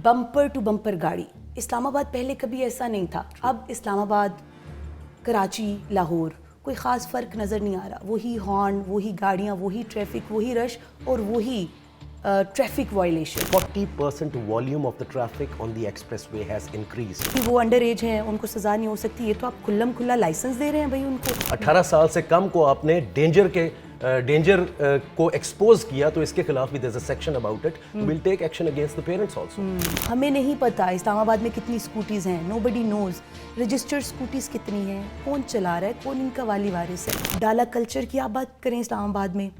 Bumper to bumper गाड़ी। इस्लामाबाद पहले कभी ऐसा नहीं था। अब इस्लामाबाद, कराची, लाहौर, कोई ख़ास फ़र्क नज़र नहीं आ रहा। वही हॉर्न, वही गाड़ियाँ, वही ट्रैफिक, वही रश और वही traffic violation. 40% volume of the traffic on the expressway has increased. कि वो अंडर एज हैं, उनको सज़ा नहीं हो सकती। ये तो आप खुल्लम खुल्ला लाइसेंस दे रहे हैं भाई उनको। 18 साल से कम को आपने डेंजर को एक्सपोज किया तो इसके खिलाफ भी there's a section about it. We'll take action against the parents also. हमें नहीं पता इस्लामाबाद में कितनी स्कूटीज़ हैं, nobody knows. रजिस्टर्ड स्कूटीज़ कितनी हैं, कौन चला रहा है, कौन इनका वाली वारिस है। डाला कल्चर की आप बात करें इस्लामाबाद में,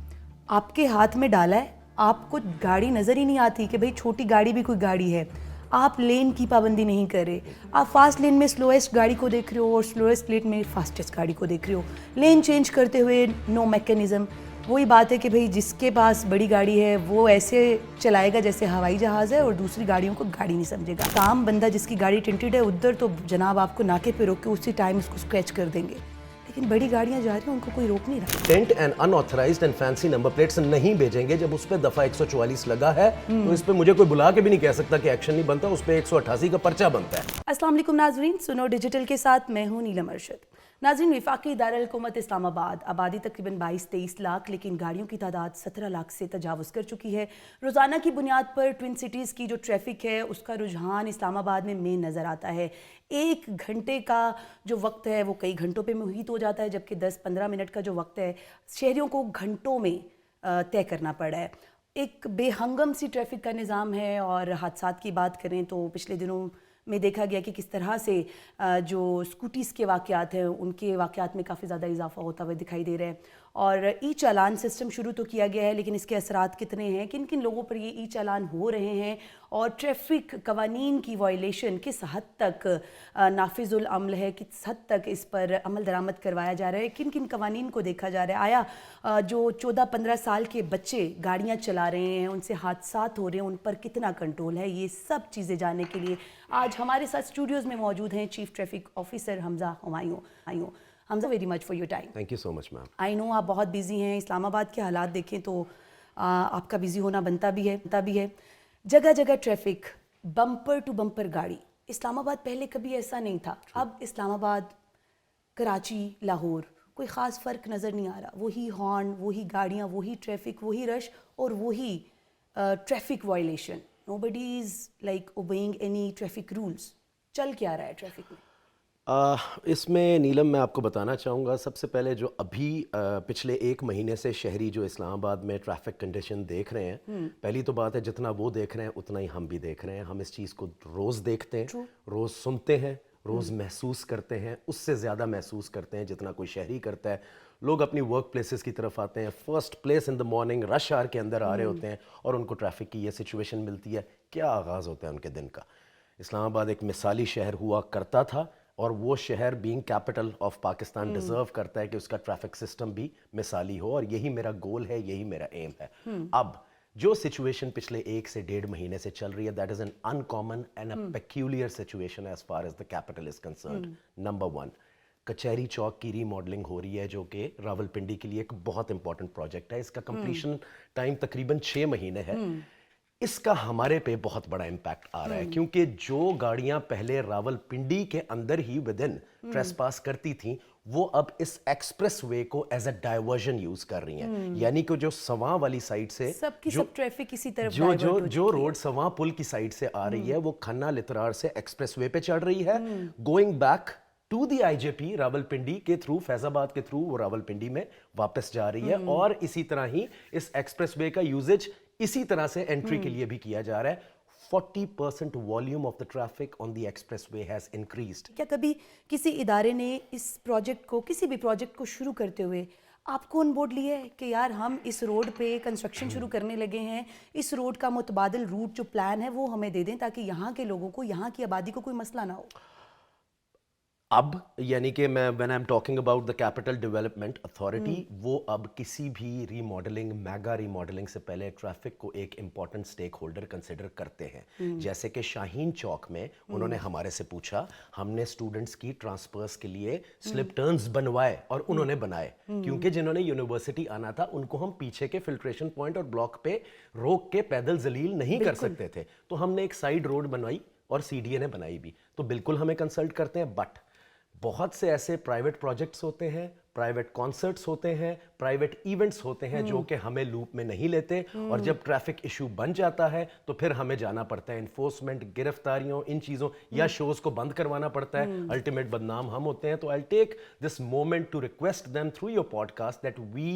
आपके हाथ में डाला है, आपको गाड़ी नज़र ही नहीं आती कि भाई छोटी गाड़ी भी कोई गाड़ी है। आप लेन की पाबंदी नहीं कर रहे, आप फास्ट लेन में स्लोएस्ट गाड़ी को देख रहे हो और स्लोएस्ट लेन में फास्टेस्ट गाड़ी को देख रहे हो। लेन चेंज करते हुए नो मैकेनिज़्म। वही बात है कि भाई जिसके पास बड़ी गाड़ी है वो ऐसे चलाएगा जैसे हवाई जहाज़ है और दूसरी गाड़ियों को गाड़ी नहीं समझेगा। आम बंदा जिसकी गाड़ी टिंटेड है उधर तो जनाब आपको नाके पे रोक के उसी टाइम उसको स्क्रैच कर देंगे, लेकिन बड़ी गाड़ियां जा रही हैं उनको कोई रोक नहीं रहा। Tint and unauthorised and fancy number plates नहीं भेजेंगे। जब उस पे दफा 144 लगा है तो इस पे मुझे कोई बुला के भी नहीं कह सकता कि एक्शन नहीं बनता, उस पे 188 का पर्चा बनता है। अस्सलाम वालेकुम नाजरीन, सुनो डिजिटल के साथ मैं हूं नीलम अरशद। नाजरीन, वफाकी दारुल हुकूमत इस्लामाबाद आबादी तकरीबन 22-23 लाख, लेकिन गाड़ियों की तादाद 17 लाख से तजावुज़ कर चुकी है। रोज़ाना की बुनियाद पर ट्विन सिटीज़ की जो ट्रैफिक है उसका रुझान इस्लामाबाद में मेन नज़र आता है। 1 घंटे का जो वक्त है वो कई घंटों पे मुहित हो जाता है, जबकि 10-15 मिनट का जो वक्त है शहरियों को घंटों में तय करना पड़ा है। एक बेहंगम सी ट्रैफिक का निज़ाम है। और हादसात की बात करें तो पिछले दिनों में देखा गया कि किस तरह से जो स्कूटीज़ के वाक़यात हैं उनके वाक़यात में काफ़ी ज़्यादा इजाफा होता हुआ दिखाई दे रहा है। और ई चालान सिस्टम शुरू तो किया गया है, लेकिन इसके असरात कितने हैं, किन किन लोगों पर ये ई चालान हो रहे हैं और ट्रैफिक कवानीन की वायलेशन किस हद तक नाफिजुल अमल है, किस हद तक इस पर अमल दरामद करवाया जा रहा है, किन किन कवानीन को देखा जा रहा है। आया जो 14-15 साल के बच्चे गाड़ियाँ चला रहे हैं उनसे हादसात हो रहे हैं, उन पर कितना कंट्रोल है, ये सब चीज़ें जानने के लिए आज हमारे साथ स्टूडियोज़ में मौजूद हैं chief traffic officer Hamza Humayun. Hamza, very much for your time. Thank you so much ma'am. I know आप बहुत बिजी हैं। इस्लामाबाद के हालात देखें तो आपका बिजी होना बनता भी है। जगह जगह ट्रैफिक, बम्पर टू बम्पर गाड़ी। इस्लामाबाद पहले कभी ऐसा नहीं था। अब इस्लामाबाद, कराची, लाहौर, कोई ख़ास फ़र्क नज़र नहीं आ रहा। वही हॉर्न, वही गाड़ियाँ, वही ट्रैफिक, वही रश और वही traffic violation. Nobody is like obeying any traffic rules. चल क्या रहा है ट्रैफिक में? इसमें नीलम मैं आपको बताना चाहूँगा, सबसे पहले जो अभी पिछले 1 महीने से शहरी जो इस्लामाबाद में ट्रैफिक कंडीशन देख रहे हैं, पहली तो बात है जितना वो देख रहे हैं उतना ही हम भी देख रहे हैं। हम इस चीज़ को रोज़ देखते हैं, रोज़ सुनते हैं, रोज़ महसूस करते हैं, उससे ज़्यादा महसूस करते हैं जितना कोई शहरी करता है। लोग अपनी वर्क प्लेसेस की तरफ आते हैं, first place in the morning rush hour के अंदर आ रहे होते हैं और उनको ट्रैफिक की ये सिचुएशन मिलती है। क्या आगाज़ होता है उनके दिन का। इस्लामाबाद एक मिसाली शहर हुआ करता था और वो शहर being capital of Pakistan deserve करता है कि उसका ट्रैफिक सिस्टम भी मिसाली हो, और यही मेरा गोल है, यही मेरा एम है। अब जो सिचुएशन पिछले 1 से 1.5 महीने से चल रही है, that is an uncommon and a peculiar situation as far as the capital is concerned. Number 1, Kachehri चौक की रीमॉडलिंग हो रही है जो कि रावलपिंडी के लिए एक बहुत इंपॉर्टेंट प्रोजेक्ट है। इसका कंप्लीशन टाइम तकरीबन 6 महीने है। इसका हमारे पे बहुत बड़ा इम्पैक्ट आ रहा है, क्योंकि जो गाड़ियां पहले रावलपिंडी के अंदर ही विद इन ट्रेसपास करती थी, वो अब इस एक्सप्रेस वे को एज अ डाइवर्जन यूज कर रही हैं। यानी कि जो सवां वाली साइड से सब ट्रैफिक इसी तरफ जो रोड सवां पुल की साइड से आ रही है वो खन्ना लितरार से एक्सप्रेस वे पे चढ़ रही है, going back to the IJP Rawalpindi के थ्रू, फैजाबाद के थ्रू वो रावलपिंडी में वापस जा रही है। और इसी तरह ही इस एक्सप्रेस वे का यूजेज इसी तरह से एंट्री के लिए भी किया जा रहा है। 40% volume of the traffic on the expressway has increased. क्या कभी किसी इदारे ने इस प्रोजेक्ट को, किसी भी प्रोजेक्ट को शुरू करते हुए आपको ऑन बोर्ड लिया है कि यार हम इस रोड पे कंस्ट्रक्शन शुरू करने लगे हैं, इस रोड का मुतबादिल रूट जो प्लान है वो हमें दे दें ताकि यहाँ के लोगों को, यहाँ की आबादी को कोई मसला ना हो? اب یعنی کہ میں when I'm talking about the capital development authority وہ اب کسی بھی ریماڈلنگ میگا ریماڈلنگ سے پہلے ٹریفک کو ایک امپورٹنٹ سٹیک ہولڈر کنسیڈر کرتے ہیں. جیسے کہ شاہین چوک میں انہوں نے ہمارے سے پوچھا, ہم نے اسٹوڈنٹس کی ٹرانسفرس کے لیے سلپ ٹرنز بنوائے اور انہوں نے بنائے, کیونکہ جنہوں نے یونیورسٹی آنا تھا ان کو ہم پیچھے کے فلٹریشن پوائنٹ اور بلاک پہ روک کے پیدل ذلیل نہیں کر سکتے تھے, تو ہم نے ایک سائیڈ روڈ بنوائی اور سی ڈی اے نے بنائی بھی. تو بالکل ہمیں کنسلٹ کرتے ہیں, بٹ بہت سے ایسے پرائیویٹ پروجیکٹس ہوتے ہیں, پرائیویٹ کانسرٹس ہوتے ہیں, پرائیویٹ ایونٹس ہوتے ہیں جو کہ ہمیں لوپ میں نہیں لیتے, اور جب ٹریفک ایشو بن جاتا ہے تو پھر ہمیں جانا پڑتا ہے انفورسمنٹ, گرفتاریوں, ان چیزوں, یا شوز کو بند کروانا پڑتا ہے. الٹیمیٹ بدنام ہم ہوتے ہیں. تو I'll take this moment to request them through your podcast that we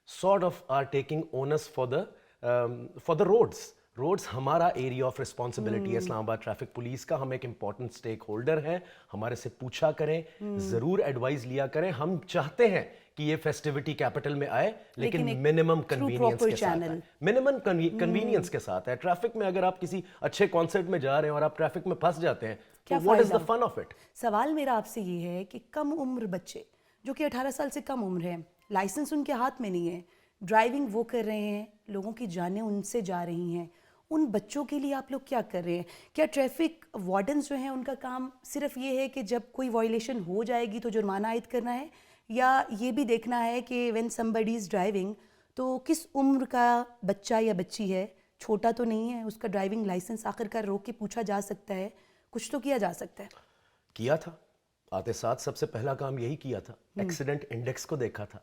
sort of are taking onus for the roads. Roads ہمارا ایریا آف رسپانسبلٹی ہے اسلام آباد ٹریفک پولیس کا. ہم ایک امپورٹنٹ اسٹیک ہولڈر ہیں, ہمارے سے پوچھا کریں, ضرور ایڈوائز لیا کریں. ہم چاہتے ہیں کہ یہ فیسٹیوٹی کیپٹل میں آئے, لیکن منیمم کنوینئنس کے ساتھ ہے. منیمم کنوینئنس کے ساتھ ہے. ٹریفک میں اگر آپ کسی اچھے کانسرٹ میں جا رہے ہیں اور آپ ٹریفک میں پھنس جاتے ہیں, تو what is the fun of it? سوال میرا آپ سے یہ ہے کہ کم عمر بچے جو کہ 18 سال سے کم عمر ہیں, لائسنس ان کے ہاتھ میں نہیں ہے, ڈرائیونگ وہ کر رہے ہیں, لوگوں کی جانیں ان سے جا رہی ہیں, ان بچوں کے لیے آپ لوگ کیا کر رہے ہیں؟ کیا ٹریفک وارڈنز جو ہیں ان کا کام صرف یہ ہے کہ جب کوئی وائلیشن ہو جائے گی تو جرمانہ عائد کرنا ہے, یا یہ بھی دیکھنا ہے کہ وین somebody is driving تو کس عمر کا بچہ یا بچی ہے, چھوٹا تو نہیں ہے, اس کا ڈرائیونگ لائسنس آخر کار روک کے پوچھا جا سکتا ہے, کچھ تو کیا جا سکتا ہے. کیا تھا آتے ساتھ سب سے پہلا کام یہی کیا تھا, ایکسیڈنٹ انڈیکس کو دیکھا تھا,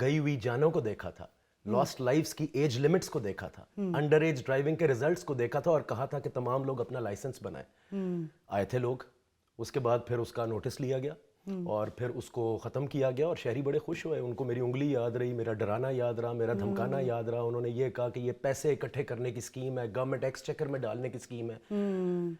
گئی ہوئی جانوں کو دیکھا تھا, لاسٹ لائفز کی ایج لیمٹس کو دیکھا تھا, انڈر ایج ڈرائیونگ کے ریزلٹس کو دیکھا تھا, اور کہا تھا کہ تمام لوگ اپنا لائسنس بنائیں. آئے تھے لوگ, اس کے بعد پھر اس کا نوٹس لیا گیا اور پھر اس کو ختم کیا گیا, اور شہری بڑے خوش ہوئے. ان کو میری انگلی یاد رہی, میرا ڈرانا یاد رہا, میرا دھمکانا یاد رہا. انہوں نے یہ کہا کہ یہ پیسے اکٹھے کرنے کی اسکیم ہے, گورنمنٹ ایکسچیکر میں ڈالنے کی اسکیم ہے.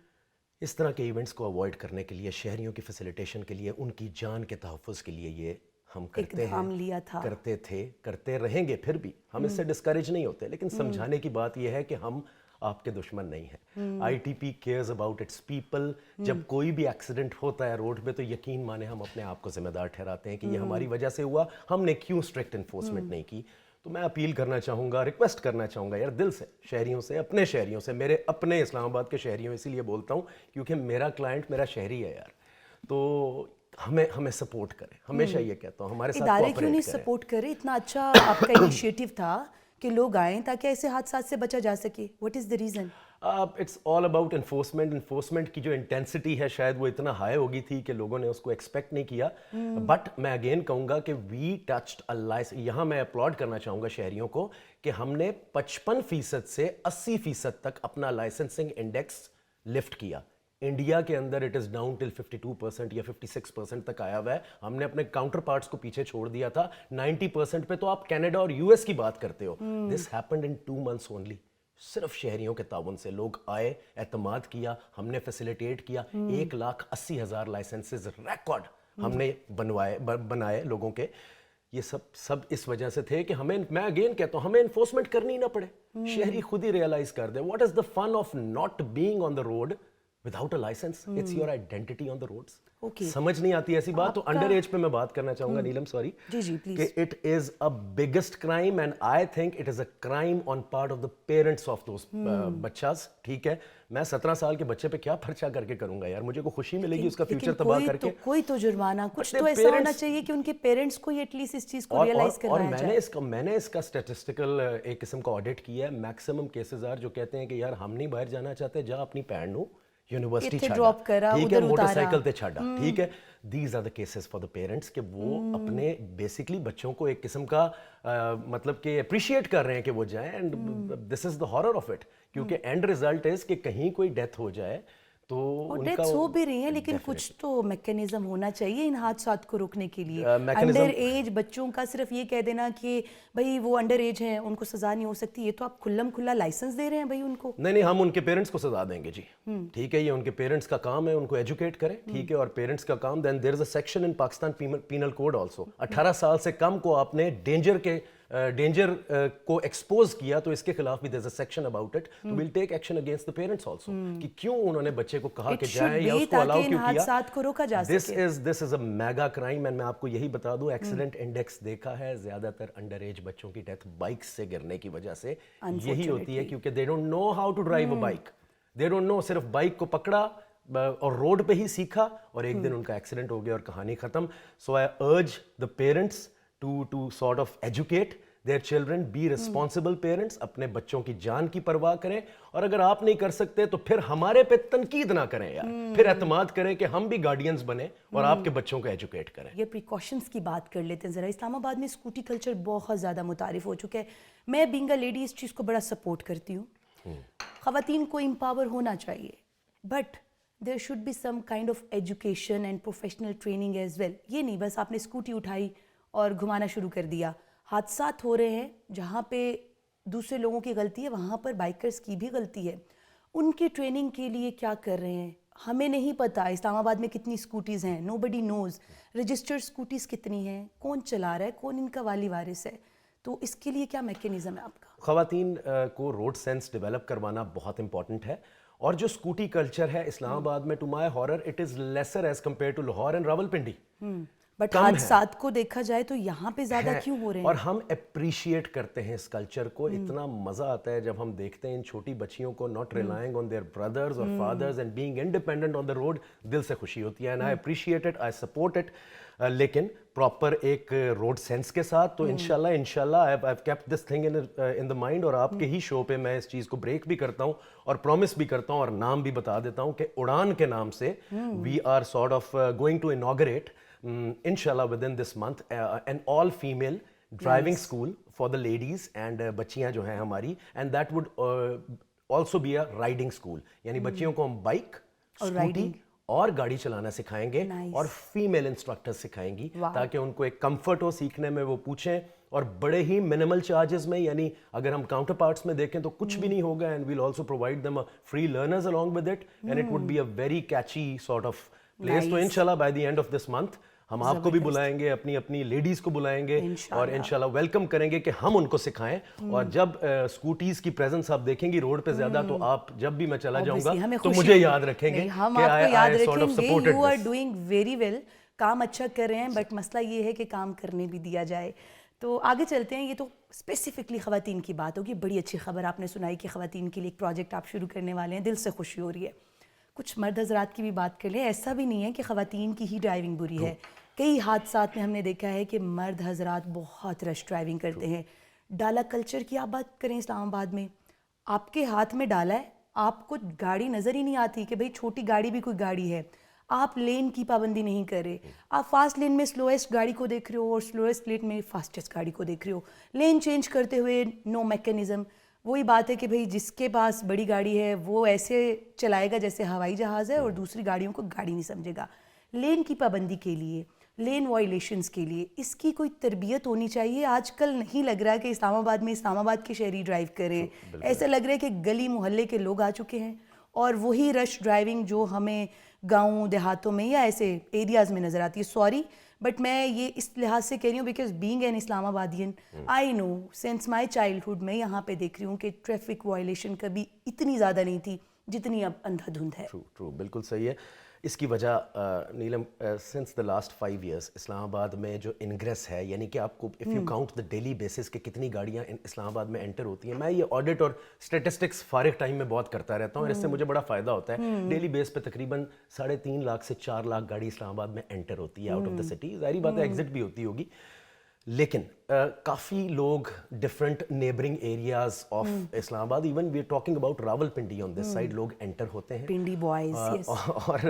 اس طرح کے ایونٹس کو اوائڈ کرنے کے لیے, شہریوں کی فیسیلیٹیشن کے لیے, ان کی جان کے تحفظ کے لیے یہ ہم کرتے ہیں, کرتے تھے, کرتے رہیں گے. پھر بھی ہم اس سے ڈسکریج نہیں ہوتے, لیکن سمجھانے کی بات یہ ہے کہ ہم آپ کے دشمن نہیں ہیں. I T P cares about its people. جب کوئی بھی ایکسیڈنٹ ہوتا ہے روڈ پہ تو یقین مانے ہم اپنے آپ کو ذمہ دار ٹھہراتے ہیں کہ یہ ہماری وجہ سے ہوا, ہم نے کیوں اسٹرکٹ انفورسمنٹ نہیں کی. تو میں اپیل کرنا چاہوں گا, ریکویسٹ کرنا چاہوں گا یار دل سے, شہریوں سے, اپنے شہریوں سے, میرے اپنے اسلام آباد کے شہریوں, اسی لیے بولتا ہوں کیونکہ میرا کلائنٹ میرا شہری ہے یار, تو ہمیں سپورٹ کریں. ہمیشہ یہ کہتا ہوں ہمارے ساتھ ادارے کیوں نہیں سپورٹ کرے؟ اتنا اچھا آپ کا انیشیٹو تھا کہ لوگ آئیں تاکہ ایسے حادثات سے بچا جا سکے. What is the reason? It's all about enforcement. Enforcement کی جو انٹینسٹی ہے شاید وہ اتنا ہائی ہو گئی تھی کہ لوگوں نے اس کو ایکسپیکٹ نہیں کیا. بٹ میں اگین کہوں گا کہ وی ٹچڈ ا لائسنس. یہاں میں اپلاڈ کرنا چاہوں گا شہریوں کو کہ ہم نے 55% سے 80% تک اپنا لائسنسنگ انڈیکس لفٹ کیا. انڈیا کے اندر اٹ از ڈاؤن ٹل 52% یا 56% تک آیا ہوا ہے. ہم نے اپنے کاؤنٹر پارٹس کو پیچھے چھوڑ دیا تھا. 90% پہ تو آپ کینیڈا اور یو ایس کی بات کرتے ہو. This happened in 2 months only. صرف شہریوں کے تعاون سے لوگ آئے, اعتماد کیا, ہم نے فیسیلیٹیٹ کیا. 1,80,000 لائسنسز ریکارڈ ہم نے بنائے لوگوں کے. یہ سب اس وجہ سے تھے کہ میں اگین کہتا ہوں ہمیں انفورسمنٹ کرنی نہ پڑے, شہری خود ہی ریئلائز کر دے. What is the fun of not being on the road without a license? It's your identity on the roads. سمجھ نہیں آتی ایسی بات. تو انڈر ایج پہ میں بات کرنا چاہوں گا نیلم, سوری, کہ it is a biggest crime and I think it is a crime on part of the parents of those بچاز. ٹھیک ہے, میں 17 سال کے بچے پہ کیا پرچہ کر کے کروں گا یار, مجھے کوئی خوشی ملے گی اس کا فیوچر تباہ کر کے؟ کوئی تو جرمانہ, کچھ تو ایسا ہونا چاہیے کہ ان کے پیرنٹس کو ایٹ لیسٹ اس چیز کو ریئلائز کروایا جائے. اور میں نے اس کا اسٹیٹسٹیکل ایک قسم کا آڈٹ کیا ہے. میکسیمم کیسز آر جو کہتے ہیں کہ یار ہم نہیں باہر جانا چاہتے, جا اپنی بھیڑ نو یونیورسٹی چھاڑا, ٹھیک ہے, موٹر سائیکل تے چھاڑا, ٹھیک ہے. These are the cases for the parents کہ وہ اپنے بیسکلی بچوں کو ایک قسم کا مطلب کہ اپریشیٹ کر رہے ہیں کہ وہ جائیں, and this is the horror of it. کیونکہ اینڈ ریزلٹ از کہ کہیں کوئی ڈیتھ ہو جائے تو ڈیتھس ہو بھی رہی ہیں, لیکن کچھ تو میکینزم ہونا چاہیے ان حادثات کو روکنے کے لیے. انڈر ایج بچوں کا صرف یہ کہہ دینا کہ بھائی وہ انڈر ایج ہیں, ان کو سزا نہیں ہو سکتی, یہ تو آپ کھلم کھلا لائسنس دے رہے ہیں بھائی ان کو. نہیں, ہم ان کے پیرنٹس کو سزا دیں گے جی, ٹھیک ہے. یہ ان کے پیرنٹس کا کام ہے, ان کو ایجوکیٹ کریں, ٹھیک ہے. اور پیرنٹس کا کام, then there is a section in Pakistan penal code also, 18 سال سے کم کو آپ نے ڈینجر کے डेंजर को एक्सपोज किया तो इसके खिलाफ भी there is a section about it, तो will take action against the parents also कि क्यों उन्होंने बच्चे को कहा कि जाए या उसको अलाउ क्यों किया। हादसात को रोका जा सके। This is a mega crime and मैं आपको यही बता दूं, एक्सीडेंट इंडेक्स देखा है, ज्यादातर अंडर एज बच्चों की डेथ बाइक्स से गिरने की वजह से यही होती है, क्योंकि they don't know how to drive a bike, they don't know, सिर्फ बाइक को पकड़ा और रोड पे ही सीखा और एक दिन उनका एक्सीडेंट हो गया और कहानी खत्म। So I urge the parents to sort of educate their children, be responsible parents, अपने बच्चों की जान की परवाह करें, और अगर आप नहीं कर सकते तो फिर हमारे पे तनकीद ना करें यार, फिर एतमाद करें कि हम भी गार्डियंस बने और आपके बच्चों को एजुकेट करें। ये प्रिकॉशंस की बात कर लेते हैं ज़रा। इस्लामाबाद में स्कूटी कल्चर बहुत ज़्यादा मुतारिफ हो चुका है। मैं बीइंग अ लेडी इस चीज़ को बड़ा सपोर्ट करती हूँ, ख़वातीन को एम्पावर होना चाहिए, but there should be some kind of education and professional training as well. ये नहीं बस आपने स्कूटी उठाई और घुमाना शुरू कर दिया। हादसात हो रहे हैं, जहाँ पे दूसरे लोगों की गलती है वहाँ पर बाइकर्स की भी गलती है। उनकी ट्रेनिंग के लिए क्या कर रहे हैं हमें नहीं पता। इस्लामाबाद में कितनी स्कूटीज़ हैं, नोबडी नोज़। रजिस्टर्ड स्कूटीज़ कितनी हैं, कौन चला रहा है, कौन इनका वाली वारिस है, तो इसके लिए क्या मैकेनिज्म है आपका? ख़वातीन को रोड सेंस डेवलप करवाना बहुत इंपॉर्टेंट है, और जो स्कूटी कल्चर है इस्लामाबाद में, to my horror, it is lesser as compare to Lahore and Rawalpindi. But हादसात को देखा जाए तो यहाँ पे ज़्यादा क्यों हो रहे हैं? और हम अप्रिशिएट करते हैं इस कल्चर को, इतना मज़ा आता है जब हम देखते हैं इन छोटी बच्चियों को not relying on their brothers और fathers and being independent on the road. दिल से खुशी होती है and I appreciate it, I support it, लेकिन प्रॉपर एक रोड सेंस के साथ। तो इंशाल्लाह I have kept this thing in the mind, और आपके ही शो पे मैं इस चीज़ को ब्रेक भी करता हूँ और प्रॉमिस भी करता हूँ और नाम भी बता देता हूँ कि उड़ान के नाम से we are sort of going to inaugurate inshallah within this month an all female driving school for the ladies and बच्चियां जो हैं हमारी, and that would also be a riding school, यानी बच्चियों को हम बाइक, स्कूटी और गाड़ी चलाना सिखाएंगे और फीमेल इंस्ट्रक्टर सिखाएंगी, ताकि उनको एक कंफर्ट हो सीखने में, वो पूछें, और बड़े ही मिनिमल चार्जेस में, यानी अगर हम काउंटर पार्ट्स में देखें तो कुछ भी नहीं होगा, and we'll also provide them free learners along with it, and it would be a very catchy sort of place. तो इंशाल्लाह by the end of this month हम आपको भी बुलाएंगे, अपनी अपनी लेडीज को बुलाएंगे और इंशाल्लाह वेलकम करेंगे कि हम उनको सिखाएं। और जब स्कूटीज की प्रेजेंस आप देखेंगी रोड पे ज्यादा, तो आप जब भी मैं चला जाऊंगा तो मुझे याद रखेंगे, हम आपको याद रखेंगे। You are doing very well, काम अच्छा कर रहे हैं, बट मसला ये है कि काम करने भी दिया जाए। तो आगे चलते हैं। ये तो स्पेसिफिकली ख़वातीन की बात होगी। बड़ी अच्छी खबर आपने सुनाई कि ख़वातीन के लिए एक प्रोजेक्ट आप शुरू करने वाले हैं, दिल से खुशी हो रही है। कुछ मर्द हजरात की भी बात कर लें। ऐसा भी नहीं है कि ख़वातीन की ही ड्राइविंग बुरी है। कई हादसात में हमने देखा है कि मर्द हजरात बहुत रश ड्राइविंग करते हैं। डाला कल्चर की आप बात करें इस्लामाबाद में, आपके हाथ में डाला है, आपको गाड़ी नज़र ही नहीं आती कि भाई छोटी गाड़ी भी कोई गाड़ी है। आप लेन की पाबंदी नहीं कर रहे, आप फास्ट लेन में स्लोएस्ट गाड़ी को देख रहे हो और स्लोएस्ट लेन में फास्टेस्ट गाड़ी को देख रहे हो। लेन चेंज करते हुए नो मैकेनिज़्म। वही बात है कि भाई जिसके पास बड़ी गाड़ी है वो ऐसे चलाएगा जैसे हवाई जहाज़ है, और दूसरी गाड़ियों को गाड़ी नहीं समझेगा। लेन की पाबंदी के लिए, लेन वायलेशंस के लिए इसकी कोई तरबियत होनी चाहिए। आजकल नहीं लग रहा है कि इस्लामाबाद में इस्लामाबाद के शहरी ड्राइव करें, ऐसा लग रहा है कि गली मोहल्ले के लोग आ चुके हैं, और वही रश ड्राइविंग जो हमें गाँव देहातों में या ऐसे एरियाज़ में नज़र आती है। सॉरी बट मैं ये इस लिहाज से कह रही हूँ because being an Islamabadian I know since my childhood मैं यहाँ पे देख रही हूँ कि ट्रैफिक वायलेशन कभी इतनी ज़्यादा नहीं थी जितनी अब अंधाधुंध है। ट्रू, बिल्कुल सही है। इसकी वजह Neelam, since the last 5 years Islamabad में जो इनग्रेस है, यानी कि आपको if you count the daily basis के कितनी गाड़ियाँ इस्लामाबाद में एंटर होती हैं। मैं ये ऑडिट और स्टेटिस्टिक्स फारिग टाइम में बहुत करता रहता हूँ, और इससे मुझे बड़ा फ़ायदा होता है। डेली बेस पे तकरीबन 3.5 लाख से 4 लाख गाड़ी इस्लामाबाद में एंटर होती है आउट ऑफ द सिटी। ज़ाहिर बात है एग्जिट भी होती होगी, लेकिन काफ़ी लोग different neighbouring areas of Islamabad, even we are talking about Rawalpindi on this side, लोग एंटर होते हैं। पिंडी बॉयज और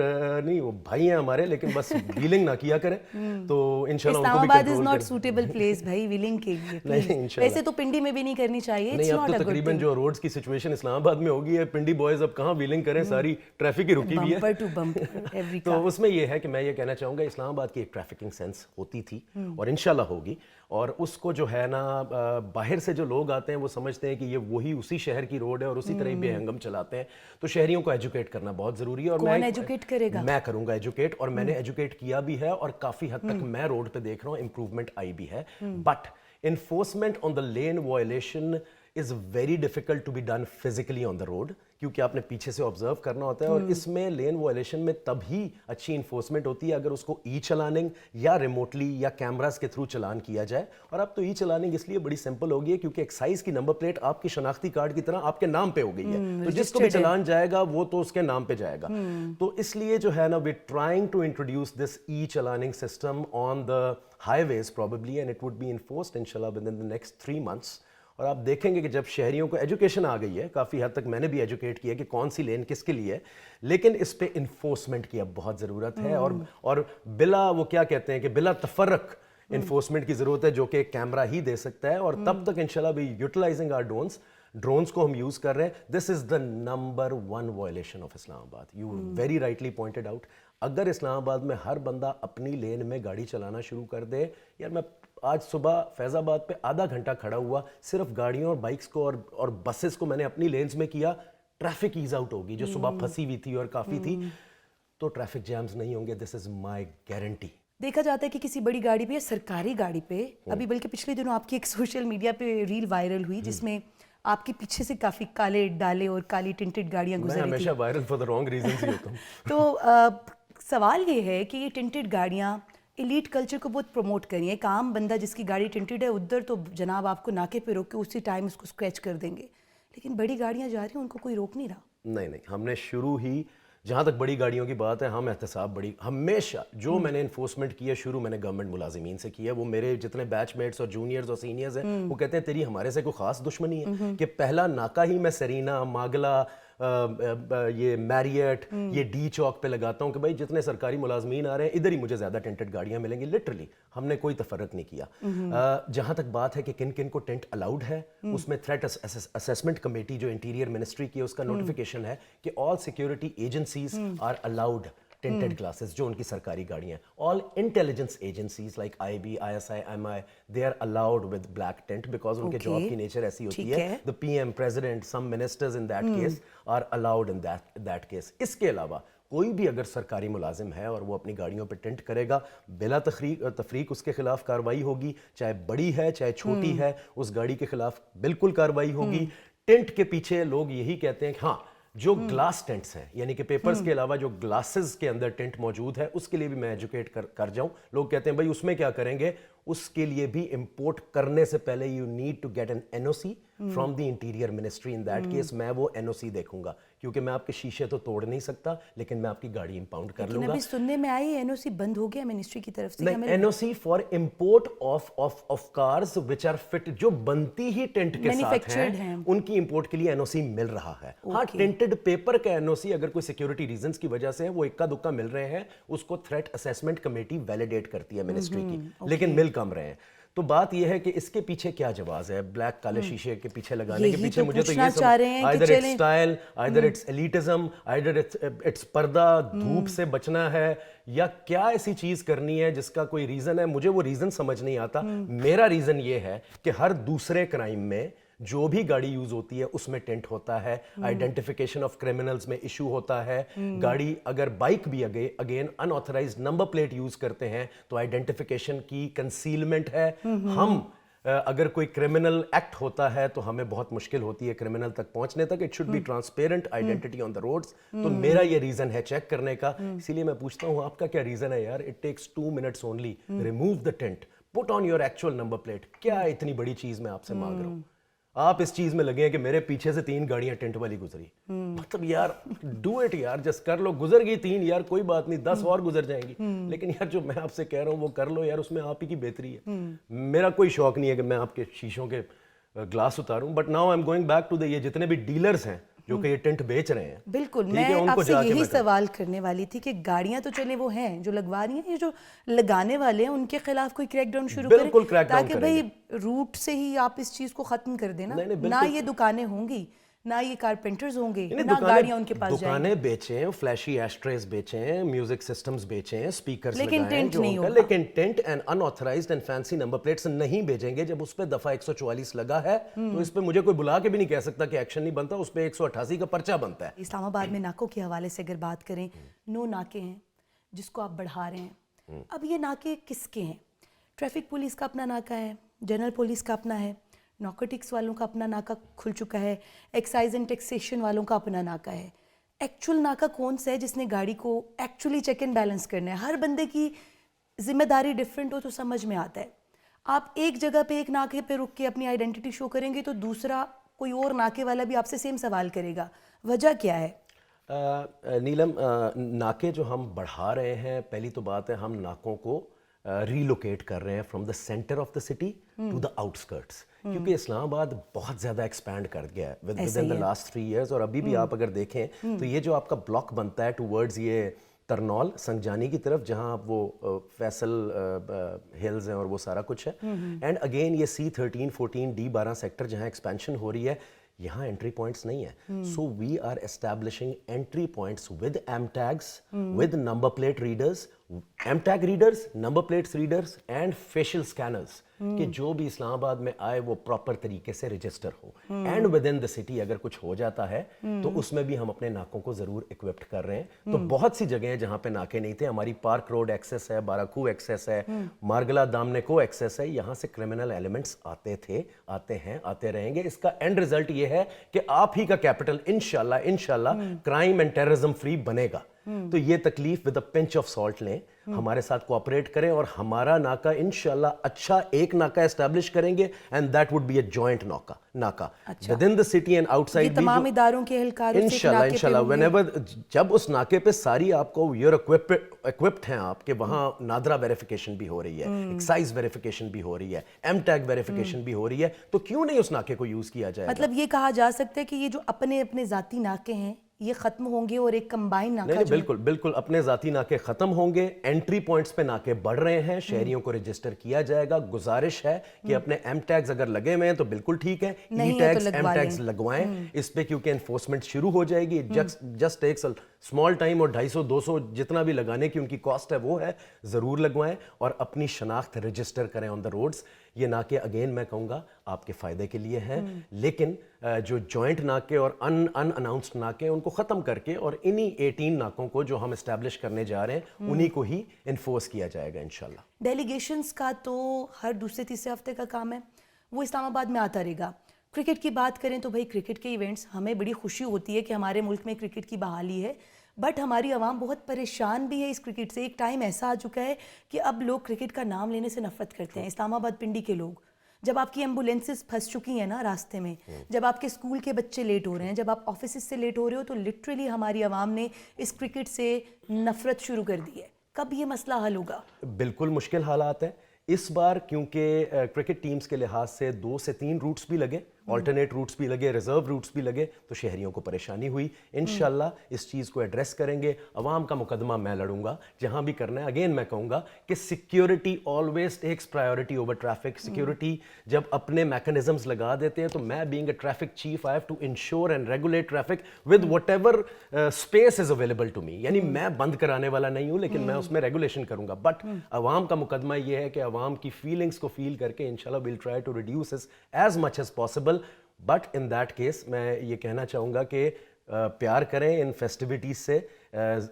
नहीं, वो भाई हैं हमारे, लेकिन बस व्हीलिंग ना किया करें तो इंशाल्लाह उनको भी Islamabad is not suitable place भाई व्हीलिंग के लिए। नहीं, वैसे तो पिंडी में भी नहीं करनी चाहिए। नहीं, अब तो तकरीबन जो रोड्स की सिचुएशन इस्लामाबाद में होगी है, पिंडी बॉयज अब कहाँ व्हीलिंग करें, सारी ट्रैफिक ही रुकी हुई है। बम्पर टू बम्पर एवरी तो उसमें ये है कि मैं ये कहना चाहूँगा, इस्लामाबाद की एक ट्रैफिकिंग सेंस होती थी और इंशाल्लाह होगी, और उसको जो है ना बाहर से जो लोग आते हैं वो समझते हैं कि ये वही उसी शहर की रोड है और उसी तरह बेहंगम चलाते हैं। तो शहरियों को एजुकेट करना बहुत ज़रूरी है, और कौन एजुकेट करेगा? मैं करूँगा एजुकेट, और मैंने एजुकेट किया भी है, और काफ़ी हद तक मैं रोड पे देख रहा हूँ इम्प्रूवमेंट आई भी है। But Enforcement on the lane violation is very difficult to be done physically on the road, क्योंकि आपने पीछे से ऑब्जर्व करना होता है, और इसमें लेन वायलेशन में तभी अच्छी इन्फोर्समेंट होती है अगर उसको ई चलानिंग या रिमोटली या कैमरास के थ्रू चलान किया जाए. और अब तो ई चलानिंग इसलिए बड़ी सिंपल हो गई है क्योंकि एक्साइज की नंबर प्लेट आपकी शनाख्ती कार्ड की तरह आपके नाम पे हो गई है, तो जिसको भी चलान जाएगा वो तो उसके नाम पे जाएगा. तो इसलिए जो है ना, we trying to introduce this e चलानिंग system on the highways probably, and it would be enforced inshallah within the next 3 months. और आप देखेंगे कि जब शहरियों को एजुकेशन आ गई है, काफ़ी हद तक मैंने भी एजुकेट किया कि कौन सी लेन किसके लिए है, लेकिन इस पे इन्फोर्समेंट की अब बहुत ज़रूरत है. और बिला वो क्या कहते हैं कि बिला तफर्रक इन्फोर्समेंट की ज़रूरत है, जो कि कैमरा ही दे सकता है. और तब तक इंशाल्लाह भी यूटिलाइजिंग आवर ड्रोन्स को हम यूज़ कर रहे हैं. This is the number 1 violation of Islamabad. You very rightly pointed out. अगर इस्लामाबाद में हर बंदा अपनी लेन में गाड़ी चलाना शुरू कर दे, यार मैं आज सुबह फैज़ाबाद पे आधा घंटा खड़ा हुआ, सिर्फ गाड़ियों और बाइक्स को और बसेस को मैंने अपनी लेन्स में किया, ट्रैफिक ईज आउट होगी जो सुबह फंसी हुई थी और काफ़ी थी, तो ट्रैफिक जैम्स नहीं होंगे. This is my guarantee. देखा जाता है कि किसी बड़ी गाड़ी पे या सरकारी गाड़ी पे, अभी बल्कि पिछले दिनों आपकी एक सोशल मीडिया पे रील वायरल हुई जिसमें आपके पीछे से काफ़ी काले डाले और काली टिंटेड गाड़ियाँ गुजर रही थी. मैं हमेशा viral for the wrong reasons ही होता हूँ. तो सवाल ये है कि ये टिंटेड गाड़ियाँ एलीट कल्चर को बहुत प्रमोट करी हैं. एक आम बंदा जिसकी गाड़ी टिंटेड है उधर तो जनाब आपको नाके पे रोक के उसी टाइम उसको स्क्रैच कर देंगे, लेकिन बड़ी गाड़ियाँ जा रही हैं उनको कोई रोक नहीं रहा. नहीं, हमने शुरू ही, जहाँ तक बड़ी गाड़ियों की बात है, हम एहतसाब बड़ी हमेशा जो मैंने इन्फोर्समेंट किया शुरू मैंने गवर्नमेंट मुलाजिमीन से किया. वो मेरे जितने बैचमेट्स और जूनियर्स और सीनियर्स हैं वो कहते हैं तेरी हमारे से कोई ख़ास दुश्मनी है कि पहला नाका ही मैं सरीना, मागला, ये मैरियट, ये डी चौक पे लगाता हूँ कि भाई जितने सरकारी मुलाजमीन आ रहे हैं इधर ही मुझे ज़्यादा टेंटेड गाड़ियाँ मिलेंगी. लिटरली हमने कोई तफर्रक नहीं किया. जहाँ तक बात है कि किन किन को टेंट अलाउड है, उसमें थ्रेट असेसमेंट कमेटी जो इंटीरियर मिनिस्ट्री की है उसका नोटिफिकेशन है कि all security agencies are allowed tinted glasses, जो उनकी सरकारी गाड़ियाँ. All intelligence agencies like IB, ISI, MI, they are allowed with black tint because उनके जॉब की नेचर ऐसी होती है. The PM, President, some ministers in that case are allowed in that case. इसके अलावा कोई भी अगर सरकारी मुलाजिम है और वो अपनी गाड़ियों पे टेंट करेगा, बिला तफरीक उसके खिलाफ कार्रवाई होगी, चाहे बड़ी है चाहे छोटी है, उस गाड़ी के खिलाफ बिल्कुल कार्रवाई होगी. टेंट के पीछे लोग यही कहते हैं कि हाँ, जो ग्लास टेंट्स हैं, यानी कि पेपर्स के अलावा जो ग्लासेस के अंदर टेंट मौजूद है, उसके लिए भी मैं एजुकेट कर जाऊं. लोग कहते हैं भाई उसमें क्या करेंगे, उसके लिए भी इंपोर्ट करने से पहले you need to get an NOC from the interior ministry. In that case मैं वो एनओसी देखूंगा, क्योंकि मैं आपके शीशे तो तोड़ नहीं सकता, लेकिन मैं आपकी गाड़ी इंपाउंड कर लूंगा. अभी सुनने में आई एनओसी बंद हो गया मिनिस्ट्री की तरफ से. नहीं, NOC for import of cars which are fit, जो बनती ही टेंट के साथ हैं, उनकी इंपोर्ट के लिए एनओसी मिल रहा है. हाँ, टेंटेड पेपर का एनओसी अगर कोई सिक्योरिटी रीजंस की वजह से वो इक्का दुक्का मिल रहे हैं, उसको थ्रेट असेसमेंट कमेटी वैलिडेट करती है मिनिस्ट्री की, लेकिन मिल कम रहे हैं. तो बात यह है कि इसके पीछे क्या जवाब है, ब्लैक काले शीशे के पीछे लगाने के पीछे. मुझे तो ये सब either it's style, either it's elitism, either it's पर्दा, धूप से बचना है, या क्या ऐसी चीज करनी है जिसका कोई रीजन है. मुझे वो रीजन समझ नहीं आता. मेरा रीजन ये है कि हर दूसरे क्राइम में जो भी गाड़ी यूज होती है उसमें टेंट होता है, आइडेंटिफिकेशन ऑफ क्रिमिनल्स में इशू होता है. गाड़ी अगर बाइक भी again unauthorised number plate use करते हैं तो आइडेंटिफिकेशन की कंसीलमेंट है. हम अगर कोई क्रिमिनल एक्ट होता है तो हमें बहुत मुश्किल होती है क्रिमिनल तक पहुंचने तक. It should be transparent identity on the roads. तो मेरा ये रीजन है चेक करने का. इसीलिए मैं पूछता हूँ आपका क्या रीजन है यार. It takes 2 minutes only. Remove the tint, put on your actual number plate. क्या इतनी बड़ी चीज मैं आपसे मांग रहा हूँ. आप इस चीज में लगे हैं कि मेरे पीछे से 3 गाड़ियां टेंट वाली गुजरी. मतलब यार डू इट यार, जस्ट कर लो. गुजर गई 3 यार, कोई बात नहीं, 10 और गुजर जाएंगी. लेकिन यार जो मैं आपसे कह रहा हूँ वो कर लो यार, उसमें आप ही की बेहतरी है. मेरा कोई शौक नहीं है कि मैं आपके शीशों के ग्लास उतारूं. But now I am going back to the, ये जितने भी डीलर्स हैं जो कि ये टेंट बेच रहे हैं, बिल्कुल मैं आपसे यही सवाल करने वाली थी कि गाड़ियां तो चले वो हैं जो लगवा रही हैं, ये जो लगाने वाले हैं उनके खिलाफ कोई क्रैकडाउन शुरू करें, ताकि भाई रूट से ही आप इस चीज को खत्म कर देना. ना ये दुकानें होंगी, ना ये कारपेंटर्स होंगे, ना गाड़ियां उनके पास जाएंगी. दुकानें बेचें, फ्लैशी एस्ट्रेस बेचें, म्यूजिक सिस्टम्स बेचें, स्पीकर्स लगाएं, लेकिन टेंट नहीं होगा. लेकिन tint and unauthorised and fancy number plates नहीं बेचेंगे. जब उस पे दफा 144 लगा है तो इस पे मुझे कोई बुला के भी नहीं कह सकता कि एक्शन नहीं बनता. उस पे 188 का पर्चा बनता है. इस्लामाबाद में नाकों के हवाले से अगर बात करें, 9 नाके हैं जिसको आप बढ़ा रहे हैं. अब ये नाके किसके हैं? ट्रैफिक पुलिस का अपना नाका है, जनरल पुलिस का अपना है, नारकोटिक्स वालों का अपना नाका खुल चुका है, एक्साइज एंड टैक्सेशन वालों का अपना नाका है. एक्चुअल नाका कौन सा है जिसने गाड़ी को एक्चुअली चेक एंड बैलेंस करना है? हर बंदे की जिम्मेदारी डिफरेंट हो तो समझ में आता है. आप एक जगह पे एक नाके पे रुक के अपनी आइडेंटिटी शो करेंगे तो दूसरा कोई और नाके वाला भी आपसे सेम सवाल करेगा. वजह क्या है? नीलम, नाके जो हम बढ़ा रहे हैं, पहली तो बात है हम नाकों को रीलोकेट कर रहे हैं from the centre of the city to the outskirts, क्योंकि इस्लामाबाद बहुत ज़्यादा एक्सपैंड कर गया है within the last 3 years. और अभी भी आप अगर देखें तो ये जो आपका ब्लॉक बनता है टूवर्ड्स ये तरनौल संगजानी की तरफ, जहाँ आप वो फैसल हिल्स हैं और वो सारा कुछ है, एंड अगेन ये C13, 14, D12 सेक्टर जहाँ एक्सपेंशन हो रही है, यहाँ एंट्री पॉइंट्स नहीं है. So we are establishing entry points with M tags, with number plate readers, M tag readers, number plates readers and facial scanners, कि जो भी इस्लामाबाद में आए वो प्रॉपर तरीके से रजिस्टर हो. And with in the city अगर कुछ हो जाता है तो उसमें भी हम अपने नाकों को ज़रूर इक्विप्ड कर रहे हैं. तो बहुत सी जगह हैं जहाँ पे नाके नहीं थे. हमारी पार्क रोड एक्सेस है, बाराकू एक्सेस है, मारगला दामने को एक्सेस है. यहाँ से क्रिमिनल एलिमेंट्स आते थे, आते हैं, आते रहेंगे. इसका एंड रिजल्ट ये है कि आप ही का कैपिटल इंशाल्लाह क्राइम एंड टेररिज्म फ्री बनेगा. तो ये तकलीफ with a pinch of salt लें, हमारे साथ कोऑपरेट करें और हमारा नाका इंशाल्लाह अच्छा एक नाका एस्टैब्लिश करेंगे, and that would be a joint नाका within the city and outside. तमाम इदारों के एहलकारों से इंशाल्लाह व्हेनेवर जब उस नाके पे सारी आपको यूर इक्विप्ड हैं आपके, वहाँ नादरा वेरिफिकेशन भी हो रही है, एक्साइज वेरिफिकेशन भी हो रही है, एम टैग वेरिफिकेशन भी हो रही है, तो क्यों नहीं उस नाके को यूज किया जाए? मतलब ये कहा जा सकता है कि ये जो अपने अपने जाती नाके हैं ये खत्म होंगे और एक कंबाइन नाका नहीं, बिल्कुल अपने जाती नाके खत्म होंगे. एंट्री पॉइंट्स पे नाके बढ़ रहे हैं, शहरियों को रजिस्टर किया जाएगा. गुजारिश है कि अपने एम टैग्स अगर लगे हुए हैं तो बिल्कुल ठीक है, ई टैग्स एम टैग्स लगवाएं इस पे, क्योंकि एनफोर्समेंट शुरू हो जाएगी. जस्ट टेक्स स्मॉल टाइम, और 250-200 जितना भी लगाने की उनकी कॉस्ट है वो है, ज़रूर लगवाएं और अपनी शनाख्त रजिस्टर करें ऑन द रोड्स. ये नाके अगेन मैं कहूँगा आपके फ़ायदे के लिए हैं, लेकिन जो जॉइंट नाके और अनअनाउंस्ड नाके उनको ख़त्म करके और इन्हीं 18 नाकों को जो हम इस्टेब्लिश करने जा रहे हैं उन्हीं को ही इन्फोर्स किया जाएगा इंशाल्लाह. डेलीगेशंस का तो हर दूसरे तीसरे हफ्ते का काम है, वो इस्लामाबाद में आता रहेगा. क्रिकेट की बात करें तो भाई क्रिकेट के इवेंट्स, हमें बड़ी खुशी होती है कि हमारे मुल्क में क्रिकेट की बहाली है, बट हमारी आवाम बहुत परेशान भी है इस क्रिकेट से. एक टाइम ऐसा आ चुका है कि अब लोग क्रिकेट का नाम लेने से नफरत करते हैं. इस्लामाबाद पिंडी के लोग, जब आपकी एम्बुलेंसेस फंस चुकी हैं ना रास्ते में, जब आपके स्कूल के बच्चे लेट हो रहे हैं, जब आप ऑफिस से लेट हो रहे हो, तो लिटरली हमारी आवाम ने इस क्रिकेट से नफरत शुरू कर दी है. कब ये मसला हल होगा? बिल्कुल मुश्किल हालात हैं इस बार, क्योंकि क्रिकेट टीम्स के लिहाज से 2 से 3 रूट्स भी लगे, ऑल्टरनेट रूट्स भी लगे, रिजर्व रूट्स भी लगे, तो शहरियों को परेशानी हुई. इंशाल्लाह इस चीज़ को एड्रेस करेंगे. अवाम का मुकदमा मैं लड़ूंगा जहां भी करना है. अगेन मैं कहूँगा कि security always takes priority over traffic. Security जब अपने मैकेनिज्म्स लगा देते हैं तो मैं being a traffic chief I have to ensure and regulate traffic with whatever space is available to me. यानी मैं बंद कराने वाला नहीं हूँ, लेकिन मैं उसमें रेगुलेशन करूँगा. बट अवाम का मुकदमा ये है कि अवाम की फीलिंग्स को फील करके इंशाल्लाह will try to reduce as much as possible. But in that case मैं ये कहना चाहूँगा कि प्यार करें इन फेस्टिविटीज़ से,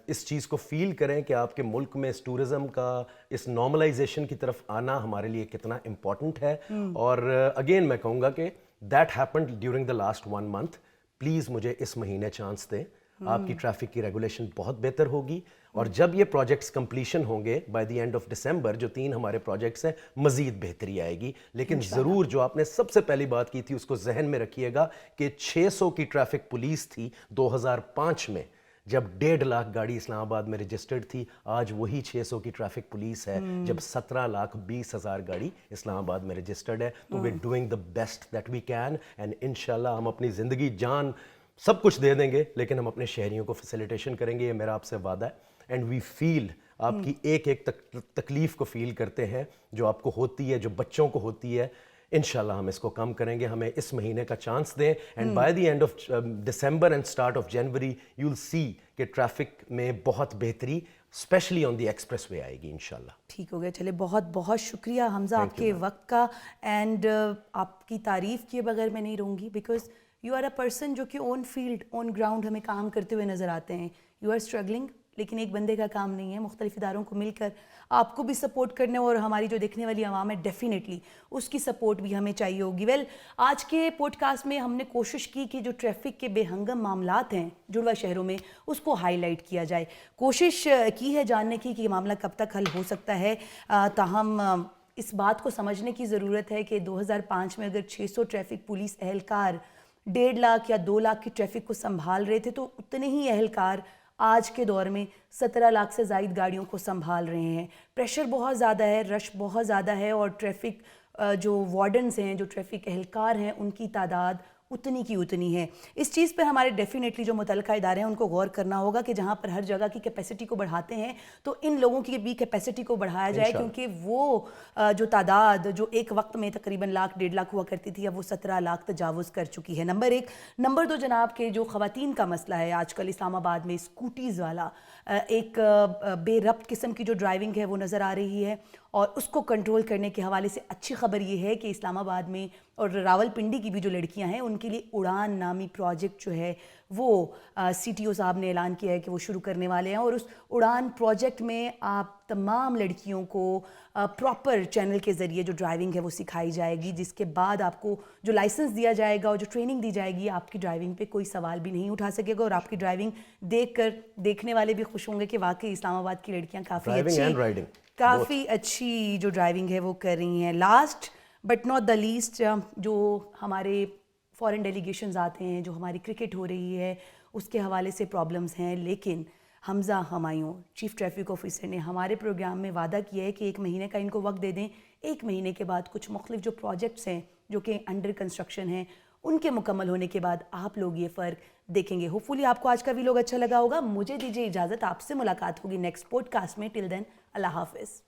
इस चीज़ को फील करें कि आपके मुल्क में इस टूरिज़म का, इस नॉर्मलाइजेशन की तरफ आना हमारे लिए कितना इम्पॉर्टेंट है. और अगेन मैं कहूँगा कि that happened during the last 1 month. Please मुझे इस महीने चांस दें. आपकी ट्रैफिक की रेगुलेशन बहुत बेहतर होगी, और जब ये प्रोजेक्ट्स कंप्लीशन होंगे bye the end of December, जो 3 हमारे प्रोजेक्ट्स हैं, मज़ीद बेहतरी आएगी. लेकिन ज़रूर जो आपने सबसे पहली बात की थी उसको जहन में रखिएगा कि 600 की ट्रैफिक पुलिस थी 2005 में, जब 1.5 लाख गाड़ी इस्लामाबाद में रजिस्टर्ड थी. आज वही 600 की ट्रैफिक पुलिस है जब 17,20,000 गाड़ी इस्लामाबाद में रजिस्टर्ड है. तो we doing the best that we can, and इंशाल्लाह हम अपनी ज़िंदगी, जान, सब कुछ दे देंगे, लेकिन हम अपने शहरियों को फैसिलिटेशन करेंगे. ये मेरा आपसे वादा है. एंड वी फील, आपकी एक तकलीफ को फील करते हैं जो आपको होती है, जो बच्चों को होती है. इंशाल्लाह हम इसको कम करेंगे. हमें इस महीने का चांस दें, and bye the end of December and start of January you will see कि ट्रैफिक में बहुत बेहतरी, specially on the express way, आएगी इंशाल्लाह. ठीक हो गया. चले, बहुत बहुत शुक्रिया हमजा आपके वक्त का. एंड आपकी तारीफ़ किए बगैर मैं नहीं रहूँगी, because you are a person जो कि ऑन फील्ड, ऑन ग्राउंड हमें काम करते हुए नज़र आते हैं. यू आर स्ट्रगलिंग, لیکن ایک بندے کا کام نہیں ہے. مختلف اداروں کو مل کر آپ کو بھی سپورٹ کرنے اور ہماری جو دیکھنے والی عوام ہے ڈیفینیٹلی اس کی سپورٹ بھی ہمیں چاہیے ہوگی. آج کے پوڈ کاسٹ میں ہم نے کوشش کی کہ جو ٹریفک کے بے ہنگم معاملات ہیں جڑواں شہروں میں اس کو ہائی لائٹ کیا جائے. کوشش کی ہے جاننے کی کہ یہ معاملہ کب تک حل ہو سکتا ہے. تاہم اس بات کو سمجھنے کی ضرورت ہے کہ 2005 میں اگر 600 ٹریفک پولیس اہلکار 1.5 لاکھ یا 2 لاکھ کی ٹریفک کو سنبھال رہے تھے تو اتنے ہی اہلکار آج کے دور میں 17 لاکھ سے زائد گاڑیوں کو سنبھال رہے ہیں. پریشر بہت زیادہ ہے, رش بہت زیادہ ہے, اور ٹریفک جو وارڈنز ہیں, جو ٹریفک اہلکار ہیں, ان کی تعداد اتنی کی اتنی ہے. اس چیز پہ ہمارے ڈیفینیٹلی جو متعلقہ ادارے ہیں ان کو غور کرنا ہوگا کہ جہاں پر ہر جگہ کی کیپیسٹی کو بڑھاتے ہیں تو ان لوگوں کی بھی کیپیسٹی کو بڑھایا جائے, کیونکہ وہ جو تعداد جو ایک وقت میں تقریباً 1.5 لاکھ ہوا کرتی تھی اب وہ 17 لاکھ تجاوز کر چکی ہے. نمبر 1. نمبر 2 جناب کے جو خواتین کا مسئلہ ہے آج کل اسلام آباد میں اسکوٹیز والا ایک بے ربط قسم کی جو ڈرائیونگ ہے وہ نظر آ رہی ہے, اور اس کو کنٹرول کرنے کے حوالے سے اچھی خبر یہ ہے کہ اسلام آباد میں اور راول پنڈی کی بھی جو لڑکیاں ہیں ان کے لیے اڑان نامی پروجیکٹ جو ہے وہ سی ٹی او صاحب نے اعلان کیا ہے کہ وہ شروع کرنے والے ہیں, اور اس اڑان پروجیکٹ میں آپ تمام لڑکیوں کو پراپر چینل کے ذریعے جو ڈرائیونگ ہے وہ سکھائی جائے گی, جس کے بعد آپ کو جو لائسنس دیا جائے گا اور جو ٹریننگ دی جائے گی آپ کی ڈرائیونگ پہ کوئی سوال بھی نہیں اٹھا سکے گا, اور آپ کی ڈرائیونگ دیکھ کر دیکھنے والے بھی خوش ہوں گے کہ واقعی اسلام آباد کی لڑکیاں کافی اچھی جو ڈرائیونگ ہے وہ کر رہی ہیں. Last but not the least, جو ہمارے فورن ڈیلیگیشنز آتے ہیں, جو ہماری کرکٹ ہو رہی ہے اس کے حوالے سے پرابلمز ہیں, لیکن حمزہ ہمایوں چیف ٹریفک آفیسر نے ہمارے پروگرام میں وعدہ کیا ہے کہ 1 مہینے کا ان کو وقت دے دیں. 1 مہینے کے بعد کچھ مختلف جو پروجیکٹس ہیں جو کہ انڈر کنسٹرکشن ہیں ان کے مکمل ہونے کے بعد آپ لوگ یہ فرق دیکھیں گے. ہوپ فلی آپ کو آج کا ویلوگ اچھا لگا ہوگا. مجھے دیجیے اجازت, آپ سے ملاقات ہوگی نیکسٹ پوڈ کاسٹ میں. ٹل دین اللہ حافظ.